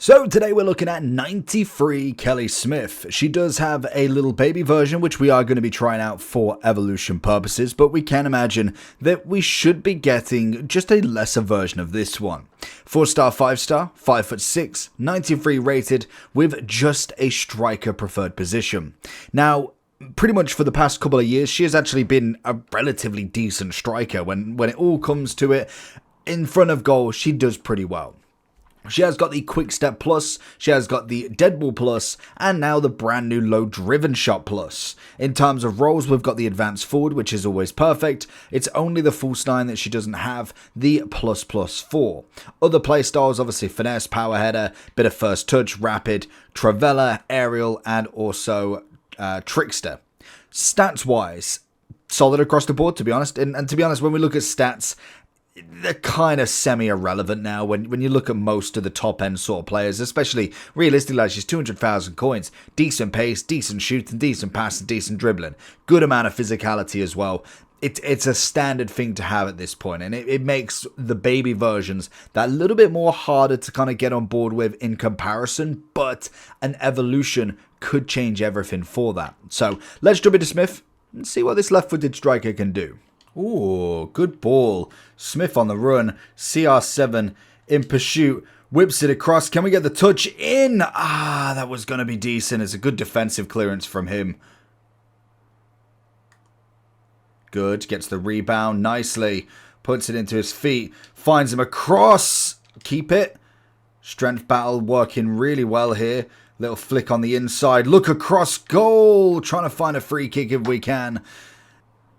So today we're looking at 93 Kelly Smith. She does have a little baby version which we are going to be trying out for evolution purposes, but we can imagine that we should be getting just a lesser version of this one. 4-star, 5-star, 5'6", 93 rated with just a striker preferred position. Now, pretty much for the past couple of years, she has actually been a relatively decent striker. When it all comes to it, in front of goal, she does pretty well. She has got the Quick Step Plus, she has got the Dead Ball Plus, and now the brand new Low Driven Shot Plus. In terms of roles, we've got the Advanced Forward, which is always perfect. It's only the False 9 that she doesn't have, the Plus Plus 4. Other playstyles, obviously Finesse, Power Header, bit of First Touch, Rapid, Traveller, Aerial, and also Trickster. Stats-wise, solid across the board, to be honest. And to be honest, when we look at stats, they're kind of semi-irrelevant now when you look at most of the top-end sort of players, especially realistically, like she's 200,000 coins, decent pace, decent shooting, decent passing, decent dribbling, good amount of physicality as well. It's a standard thing to have at this point, and it makes the baby versions that little bit more harder to kind of get on board with in comparison, but an evolution could change everything for that. So let's jump into Smith and see what this left-footed striker can do. Ooh, good ball. Smith on the run. CR7 in pursuit. Whips it across. Can we get the touch in? Ah, that was going to be decent. It's a good defensive clearance from him. Good. Gets the rebound nicely. Puts it into his feet. Finds him across. Keep it. Strength battle working really well here. Little flick on the inside. Look across goal. Trying to find a free kick if we can.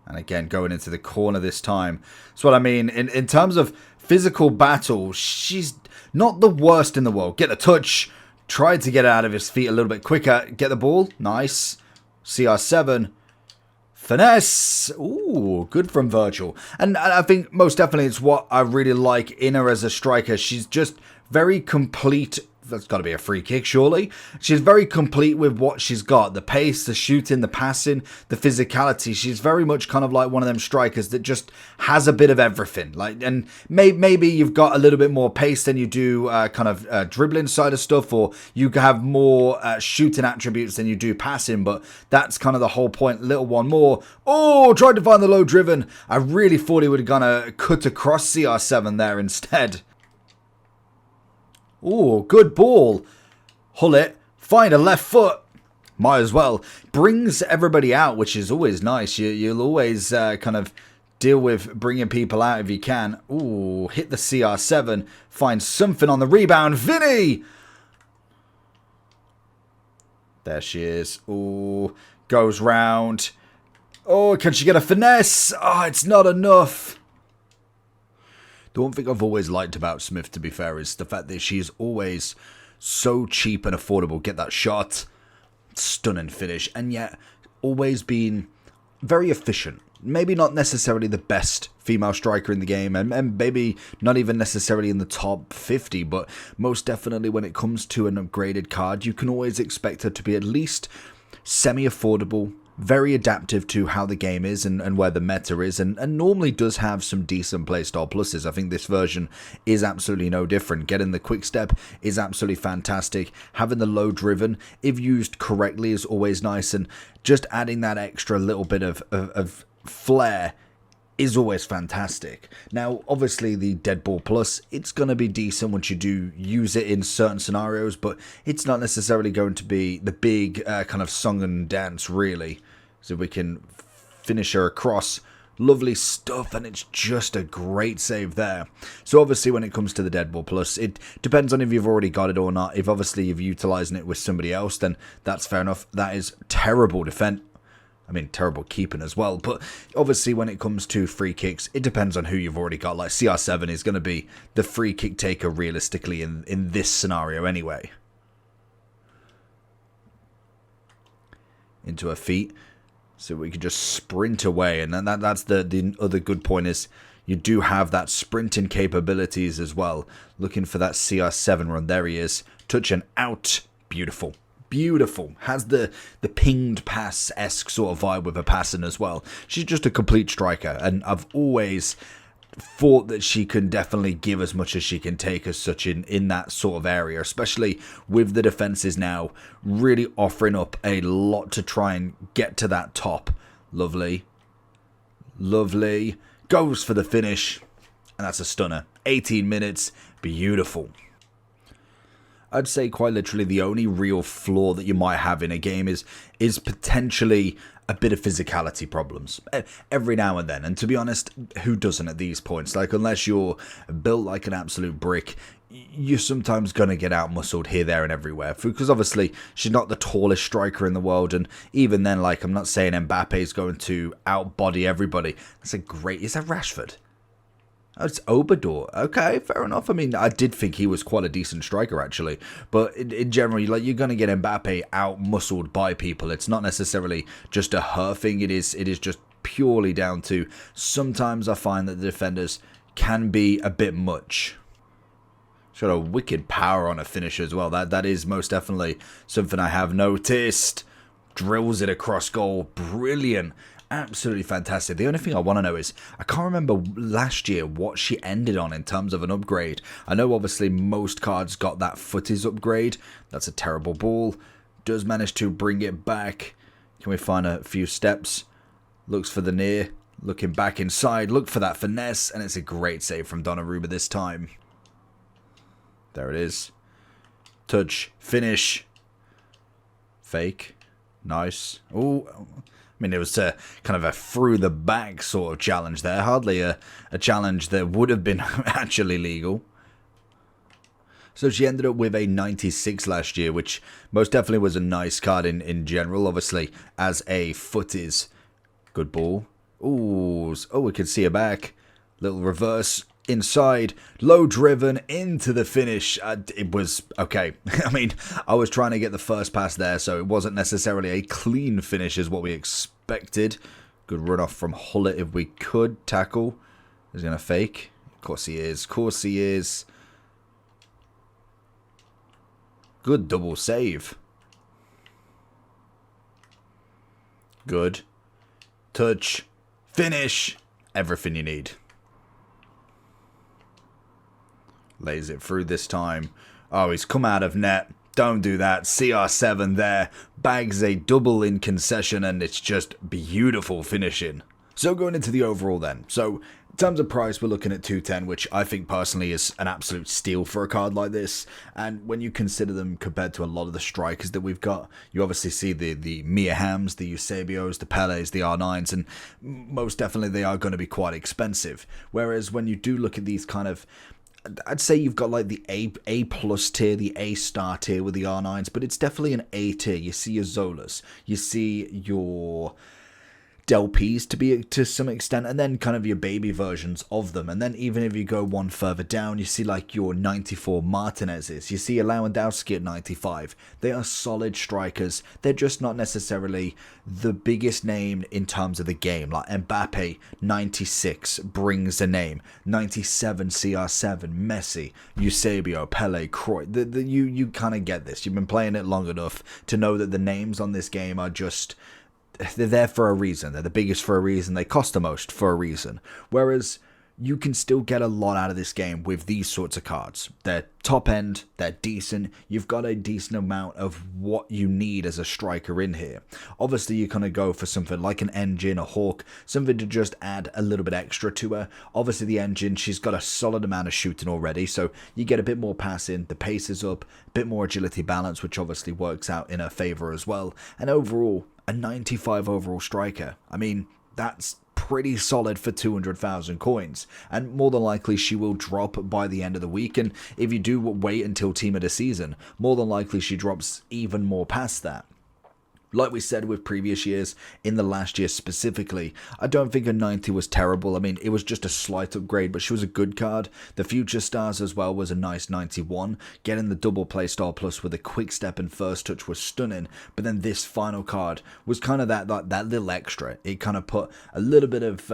And again, going into the corner this time. That's what I mean. In terms of physical battle, she's not the worst in the world. Get a touch. Tried to get out of his feet a little bit quicker. Get the ball. Nice. CR7. Finesse. Ooh, good from Virgil. And I think most definitely it's what I really like in her as a striker. She's just very complete. That's got to be a free kick, surely. She's very complete with what she's got. The pace, the shooting, the passing, the physicality. She's very much kind of like one of them strikers that just has a bit of everything. And maybe you've got a little bit more pace than you do dribbling side of stuff, or you have more shooting attributes than you do passing, but that's kind of the whole point. Little one more. Oh, tried to find the low driven. I really thought he would have gonna cut across CR7 there instead. Oh, good ball. Hull it. Find a left foot. Might as well. Brings everybody out, which is always nice. You'll always kind of deal with bringing people out if you can. Ooh, hit the CR7. Find something on the rebound. Vinny! There she is. Ooh, goes round. Oh, can she get a finesse? Oh, it's not enough. The one thing I've always liked about Smith, to be fair, is the fact that she is always so cheap and affordable. Get that shot, stunning finish, and yet always been very efficient. Maybe not necessarily the best female striker in the game, and maybe not even necessarily in the top 50, but most definitely when it comes to an upgraded card, you can always expect her to be at least semi-affordable, very adaptive to how the game is and where the meta is, and normally does have some decent playstyle pluses. I think this version is absolutely no different. Getting the quick step is absolutely fantastic. Having the low driven, if used correctly, is always nice, and just adding that extra little bit of flair is always fantastic. Now, obviously, the Dead Ball Plus, it's going to be decent once you do use it in certain scenarios, but it's not necessarily going to be the big kind of song and dance, really. So we can finish her across. Lovely stuff, and it's just a great save there. So obviously when it comes to the Dead Ball Plus, it depends on if you've already got it or not. If obviously you're utilising it with somebody else, then that's fair enough. That is terrible defense. I mean, terrible keeping as well. But obviously when it comes to free kicks, it depends on who you've already got. Like CR7 is going to be the free kick taker realistically in this scenario anyway. Into her feet. So we can just sprint away. And that's the other good point is you do have that sprinting capabilities as well. Looking for that CR7 run. There he is. Touch and out. Beautiful. Beautiful. Has the pinged pass-esque sort of vibe with her passing as well. She's just a complete striker. And I've always thought that she can definitely give as much as she can take as such in that sort of area, especially with the defenses now really offering up a lot to try and get to that top. Lovely. Lovely. Goes for the finish. And that's a stunner. 18 minutes. Beautiful. I'd say quite literally the only real flaw that you might have in a game is potentially a bit of physicality problems every now and then. And to be honest, who doesn't at these points? Like, unless you're built like an absolute brick, you're sometimes going to get out-muscled here, there, and everywhere. Because obviously, she's not the tallest striker in the world. And even then, like, I'm not saying Mbappe is going to out-body everybody. That's a great... Is that Rashford? Oh, it's Obador. Okay, fair enough. I mean, I did think he was quite a decent striker, actually. But in general, like, you're going to get Mbappe out-muscled by people. It's not necessarily just a her thing. It is just purely down to sometimes I find that the defenders can be a bit much. She's got a wicked power on a finish as well. That is most definitely something I have noticed. Drills it across goal. Brilliant. Absolutely fantastic. The only thing I want to know is, I can't remember last year what she ended on in terms of an upgrade. I know obviously most cards got that footies upgrade. That's a terrible ball. Does manage to bring it back. Can we find a few steps? Looks for the near. Looking back inside. Look for that finesse. And it's a great save from Donnarumma this time. There it is. Touch. Finish. Fake. Nice. Oh, I mean, it was kind of a through the back sort of challenge there. Hardly a challenge that would have been actually legal. So she ended up with a 96 last year, which most definitely was a nice card in general. Obviously, as a footies. Good ball. Ooh, oh, we can see her back. Little reverse. Inside, low driven into the finish. It was okay. I mean, I was trying to get the first pass there, so it wasn't necessarily a clean finish as what we expected. Good run off from Hullet if we could. Tackle. He's going to fake. Of course he is. Of course he is. Good double save. Good. Touch. Finish. Everything you need. Lays it through this time. Oh, he's come out of net. Don't do that. CR7 there. Bags a double in concession, and it's just beautiful finishing. So going into the overall then. So in terms of price, we're looking at 210, which I think personally is an absolute steal for a card like this. And when you consider them compared to a lot of the strikers that we've got, you obviously see the Mia Hams, the Eusebios, the Peles, the R9s, and most definitely they are going to be quite expensive. Whereas when you do look at these kind of... I'd say you've got like the A plus tier, the A star tier with the R9s, but it's definitely an A tier. You see your Zolas, you see your Del P's to some extent, and then kind of your baby versions of them. And then even if you go one further down, you see like your 94 Martinez's, you see your Lewandowski at 95. They are solid strikers. They're just not necessarily the biggest name in terms of the game. Like Mbappe, 96, brings a name. 97 CR7, Messi, Eusebio, Pele, Croy. You kind of get this. You've been playing it long enough to know that the names on this game are just... They're there for a reason. They're the biggest for a reason. They cost the most for a reason. Whereas you can still get a lot out of this game with these sorts of cards. They're top end. They're decent. You've got a decent amount of what you need as a striker in here. Obviously, you're going to go for something like an engine, a hawk, something to just add a little bit extra to her. Obviously, the engine, she's got a solid amount of shooting already, so you get a bit more passing. The pace is up, a bit more agility balance, which obviously works out in her favor as well. And overall, a 95 overall striker. I mean, that's pretty solid for 200,000 coins, and more than likely she will drop by the end of the week. And if you do wait until team of the season, more than likely she drops even more past that. Like we said with previous years, in the last year specifically, I don't think a 90 was terrible. I mean, it was just a slight upgrade, but she was a good card. The Future Stars as well was a nice 91. Getting the double playstyle plus with a quick step and first touch was stunning. But then this final card was kind of that little extra. It kind of put a little bit of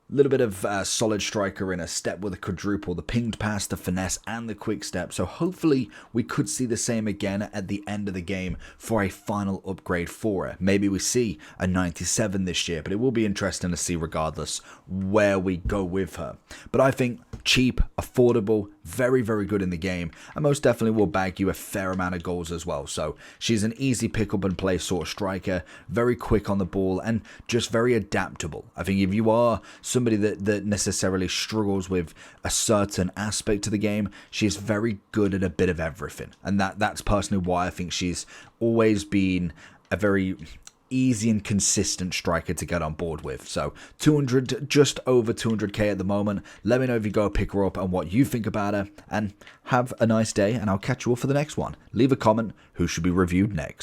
Little bit of solid striker in a step with a quadruple, the pinged pass, the finesse, and the quick step. So hopefully we could see the same again at the end of the game for a final upgrade for her. Maybe we see a 97 this year, but it will be interesting to see regardless where we go with her. But I think cheap, affordable, very, very good in the game, and most definitely will bag you a fair amount of goals as well. So she's an easy pick up and play sort of striker, very quick on the ball, and just very adaptable. I think if you are somebody that necessarily struggles with a certain aspect to the game, she's very good at a bit of everything, and that's personally why I think she's always been a very easy and consistent striker to get on board with. So 200, just over 200k at the moment. Let me know if you go pick her up and what you think about her, and have a nice day, and I'll catch you all for the next one. Leave a comment who should be reviewed next.